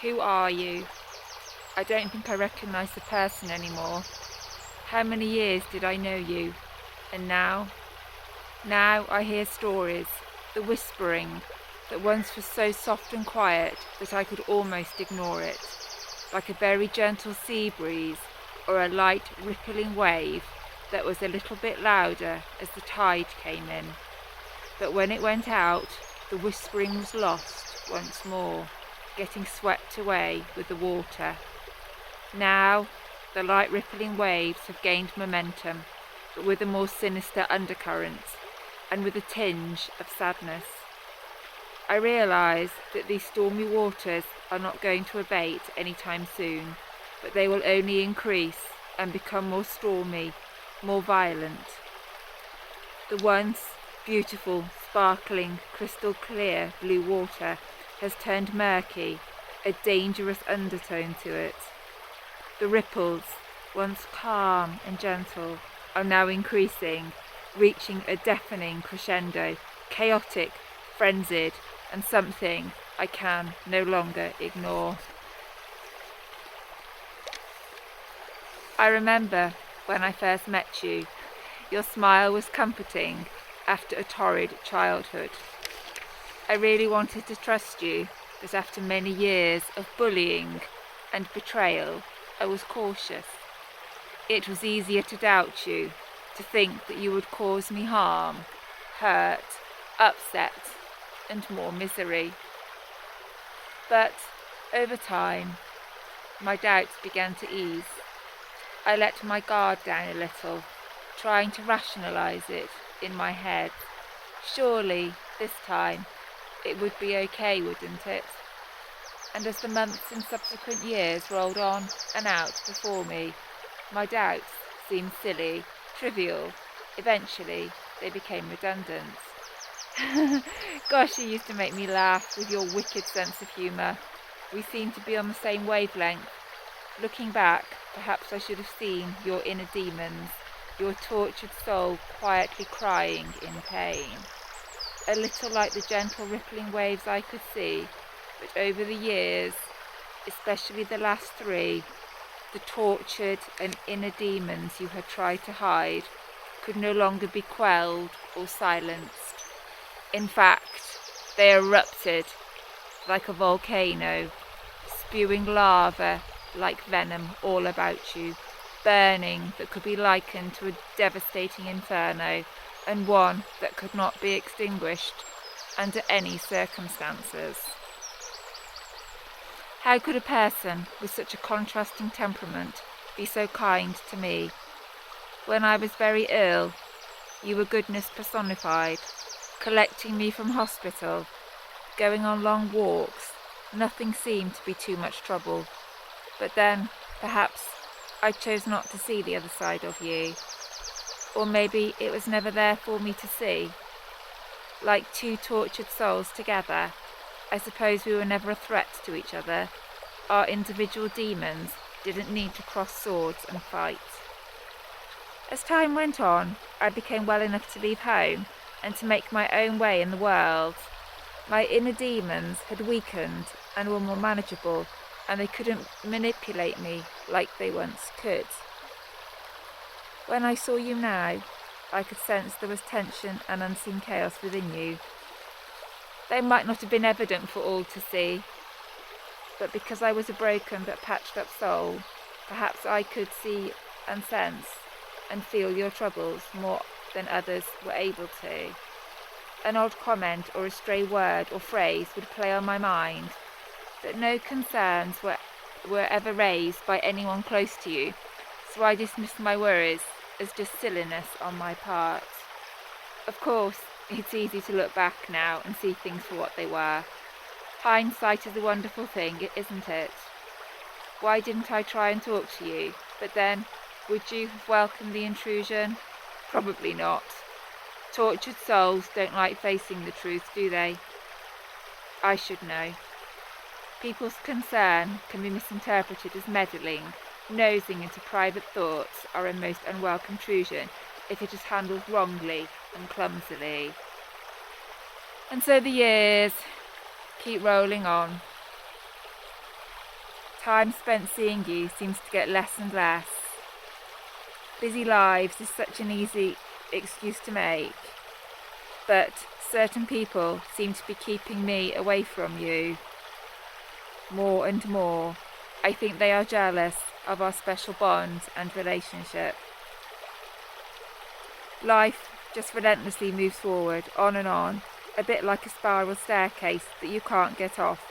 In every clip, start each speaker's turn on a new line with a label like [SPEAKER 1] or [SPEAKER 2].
[SPEAKER 1] Who are you? I don't think I recognise the person anymore. How many years did I know you? And now I hear stories, the whispering, that once was so soft and quiet that I could almost ignore it, like a very gentle sea breeze or a light rippling wave that was a little bit louder as the tide came in. But when it went out, the whispering was lost once more, getting swept away with the water. Now, the light rippling waves have gained momentum, but with a more sinister undercurrent, and with a tinge of sadness. I realise that these stormy waters are not going to abate anytime soon, but they will only increase and become more stormy, more violent. The once beautiful, sparkling, crystal clear blue water has turned murky, a dangerous undertone to it. The ripples, once calm and gentle, are now increasing, reaching a deafening crescendo, chaotic, frenzied, and something I can no longer ignore. I remember when I first met you, your smile was comforting after a torrid childhood. I really wanted to trust you, but after many years of bullying and betrayal, I was cautious. It was easier to doubt you, to think that you would cause me harm, hurt, upset, and more misery. But over time, my doubts began to ease. I let my guard down a little, trying to rationalise it in my head. Surely, this time, it would be okay, wouldn't it? And as the months and subsequent years rolled on and out before me, my doubts seemed silly, trivial. Eventually, they became redundant. Gosh, you used to make me laugh with your wicked sense of humour. We seemed to be on the same wavelength. Looking back, perhaps I should have seen your inner demons, your tortured soul quietly crying in pain. A little like the gentle rippling waves I could see, but over the years, especially the last 3, the tortured and inner demons you had tried to hide could no longer be quelled or silenced. In fact, they erupted like a volcano, spewing lava like venom all about you, burning that could be likened to a devastating inferno, and one that could not be extinguished under any circumstances. How could a person with such a contrasting temperament be so kind to me? When I was very ill, you were goodness personified, collecting me from hospital, going on long walks. Nothing seemed to be too much trouble. But then, perhaps, I chose not to see the other side of you. Or maybe it was never there for me to see. Like 2 tortured souls together, I suppose we were never a threat to each other. Our individual demons didn't need to cross swords and fight. As time went on, I became well enough to leave home and to make my own way in the world. My inner demons had weakened and were more manageable, and they couldn't manipulate me like they once could. When I saw you now, I could sense there was tension and unseen chaos within you. They might not have been evident for all to see, but because I was a broken but patched up soul, perhaps I could see and sense and feel your troubles more than others were able to. An odd comment or a stray word or phrase would play on my mind, but no concerns were ever raised by anyone close to you, so I dismissed my worries as just silliness on my part. Of course, it's easy to look back now and see things for what they were. Hindsight is a wonderful thing, isn't it? Why didn't I try and talk to you? But then, would you have welcomed the intrusion? Probably not. Tortured souls don't like facing the truth, do they? I should know. People's concern can be misinterpreted as meddling, nosing into private thoughts, or a most unwelcome intrusion if it is handled wrongly and clumsily. And so the years keep rolling on. Time spent seeing you seems to get less and less. Busy lives is such an easy excuse to make, but certain people seem to be keeping me away from you more and more. I think they are jealous of our special bond and relationship. Life just relentlessly moves forward, on and on, a bit like a spiral staircase that you can't get off.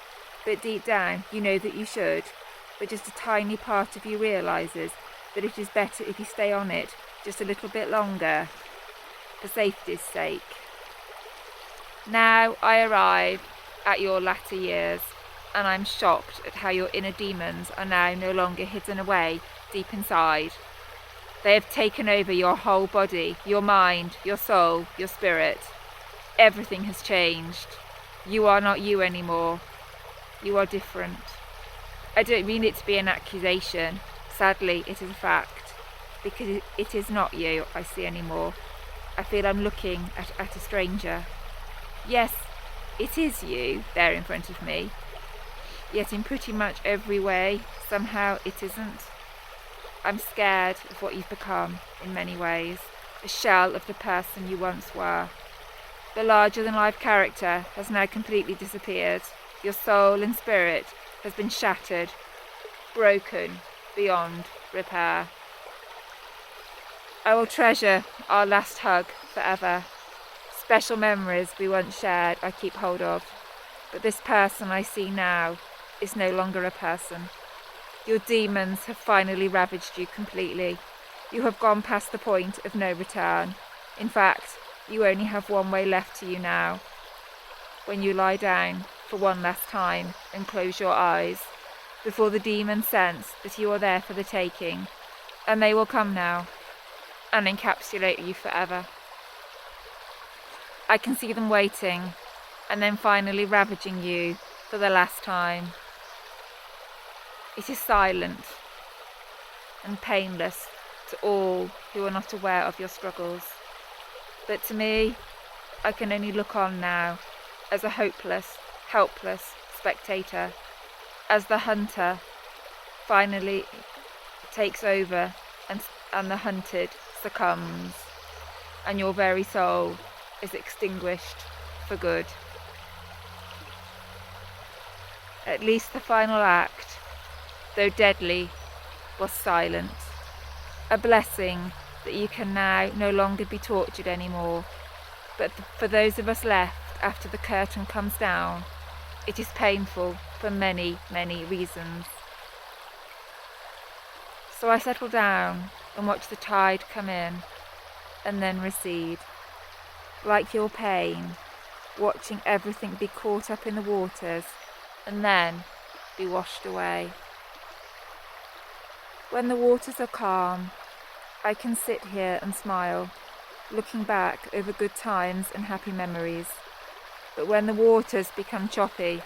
[SPEAKER 1] But deep down, you know that you should, but just a tiny part of you realises that it is better if you stay on it just a little bit longer, for safety's sake. Now I arrive at your latter years, and I'm shocked at how your inner demons are now no longer hidden away deep inside. They have taken over your whole body, your mind, your soul, your spirit. Everything has changed. You are not you anymore. You are different. I don't mean it to be an accusation. Sadly, it is a fact. Because it is not you I see anymore. I feel I'm looking at a stranger. Yes, it is you there in front of me. Yet in pretty much every way, somehow it isn't. I'm scared of what you've become in many ways. A shell of the person you once were. The larger-than-life character has now completely disappeared. Your soul and spirit has been shattered, broken beyond repair. I will treasure our last hug forever. Special memories we once shared I keep hold of, but this person I see now is no longer a person. Your demons have finally ravaged you completely. You have gone past the point of no return. In fact, you only have one way left to you now. When you lie down for one last time and close your eyes, before the demons sense that you are there for the taking, and they will come now and encapsulate you forever. I can see them waiting, and then finally ravaging you for the last time. It is silent and painless to all who are not aware of your struggles. But to me, I can only look on now as a hopeless, helpless spectator, as the hunter finally takes over and the hunted succumbs, and your very soul is extinguished for good. At least the final act, though deadly, was silent. A blessing that you can now no longer be tortured anymore. But for those of us left after the curtain comes down, it is painful for many, many reasons. So I settle down and watch the tide come in and then recede. Like your pain, watching everything be caught up in the waters and then be washed away. When the waters are calm, I can sit here and smile, looking back over good times and happy memories. But when the waters become choppy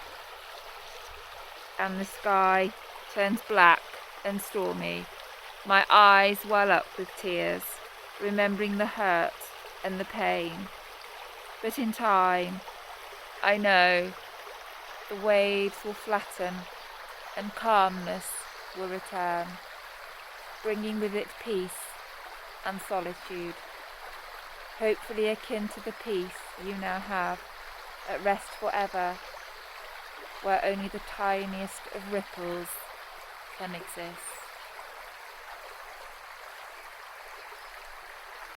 [SPEAKER 1] and the sky turns black and stormy, my eyes well up with tears, remembering the hurt and the pain. But in time, I know the waves will flatten and calmness will return, bringing with it peace and solitude, hopefully akin to the peace you now have, at rest forever, where only the tiniest of ripples can exist.